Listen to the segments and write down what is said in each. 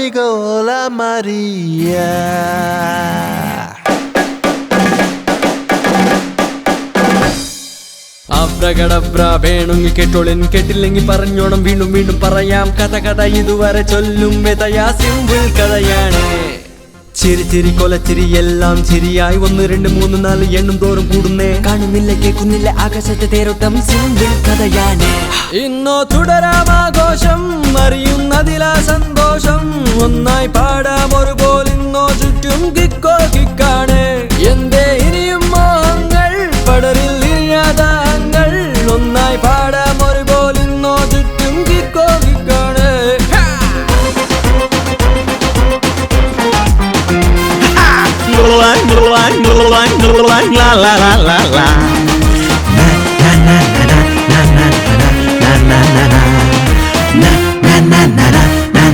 amigo, hola Maria. Abracadabra വേണമെങ്കിൽ കേട്ടോളൻ കേട്ടില്ലെങ്കിൽ പറഞ്ഞോണം വീണ്ടും വീണ്ടും പറയാം കഥ ഇതുവരെ ചൊല്ലും മെതയാ സിമ്പിൾ കഥയാണ് ചിരി ചിരി കൊലച്ചിരി എല്ലാം ചിരിയായി 1 2 3 4 എണ്ണും തോറും കൂടുന്നേ കാണുന്നില്ല കേൾക്കുന്നില്ല ആകാശത്തെ തേരോട്ടം സിമ്പിൾ കഥയാണ് ഇന്നോ തുടരാമാഘോഷം അറിയുന്നതിലാ സന്തോഷം ഒന്നായി പാടാം ഒരുപോലിന്നോ ചുറ്റും കിക്കോ കിക്കാണ് എന്തേ ഇനിയും മോഹങ്ങൾ പടരിൽ ഇനിയാതാങ്ങൾ ഒന്നായി പാടാം ഒരുപോലിന്നോ ചുറ്റും കിക്കോ കിക്കാണ് La la la la la. Na na na na na na na na na na. Na na na na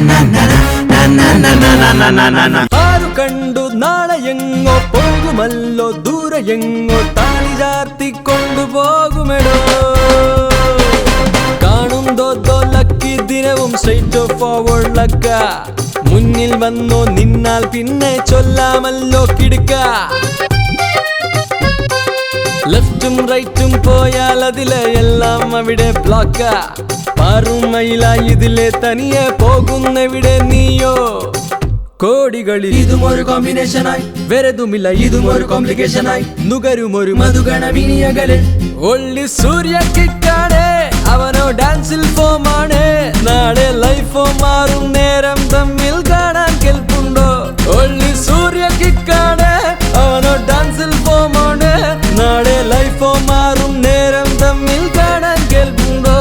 na na na na na na na. ആരു കണ്ടു നാളെ എങ്ങോ പോകുമല്ലോ ദൂരെ എങ്ങോ താലി ചാർത്തിക്കൊണ്ടു പോകുമെടോ കാണുന്തോ ലക്കി ദിനവും സ്ട്രൈറ്റ് ഫോർവേഡ് ലക്ക മുന്നിൽ വന്നോ നിന്നാൽ പിന്നെ ചൊല്ലാമല്ലോ കിടുക്ക ലെഫ്റ്റും റൈറ്റും പോയാൽ അതിലെ എല്ലാം അവിടെ ബ്ലോക്ക പാറുമയിലായി ഇതിലെ തനിയെ പോകുന്നെവിടെ നീയോ കോടികളിൽ ഇതും ഒരു കോമ്പിനേഷനായി വേറെതുമില്ല ഇതും ഒരു കോംപ്ലിക്കേഷനായി നുകരും ഒരു മധുഗണ വിനിയകളിൽ ഒള്ളി സൂര്യ കിക്കാണ് അവനോ ഡാൻസിൽ ഫോമാണ് നാളെ ലൈഫോ മാറും നേരം തമ്മിൽ കാണാൻ കേൾപ്പുണ്ടോ ഒള്ളി സൂര്യ കിക്കാണ് അവനോ ഡാൻസിൽ ഫോമാണ് നാളെ ലൈഫോ മാറും നേരം തമ്മിൽ കാണാൻ കേൾപ്പുണ്ടോ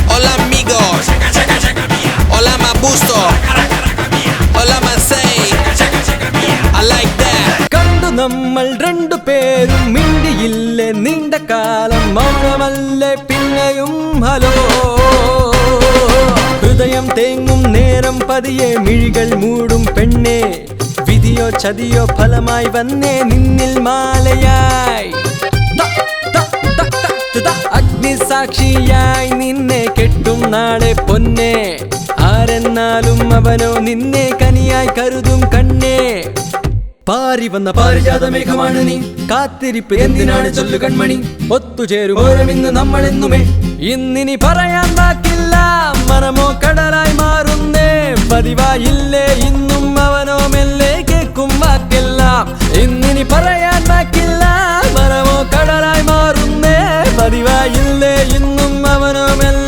Hola amigos, hola Mabusto, hola Masay, I like that. കണ്ടു നമ്മൾ രണ്ടുപേരും മിണ്ടിയില്ലേ നീണ്ട കാലം മൗനമല്ലേ പിന്നെയും ഹലോ ഹൃദയം തേങ്ങും നേരം പതിയെ മിഴികൾ മൂടും പെണ്ണേ വിധിയോ ചതിയോ ഫലമായി വന്നേ നിന്നിൽ മാലയായി അഗ്നിസാക്ഷിയായി നിന്നെ കെട്ടും നാളെ പൊന്നെ ആരെന്നാലും അവനോ നിന്നെ കനിയായി കരുതും കണ്ണേ പാരി വന്ന പാരിജാത മേഘമാണ് നീ കാത്തിരിപ്പ് എന്തിനാണ് ചൊല്ലു കൺമണി ഒത്തുചേരും ഓരമിന്ന് നമ്മളെന്നുമേ ഇന്നിനി പറയാൻ വാക്കില്ല മനമോ കടലായി മാറുന്നേ പതിവായില്ലേ ഇന്നും അവനോ മെല്ലെ കേക്കും വാക്കെല്ലാം ഇന്നിനി പറയാൻ വാക്കില്ല മനമോ കടലായി മാറുന്നേ പതിവായില്ലേ ഇന്നും അവനോ മെല്ലെ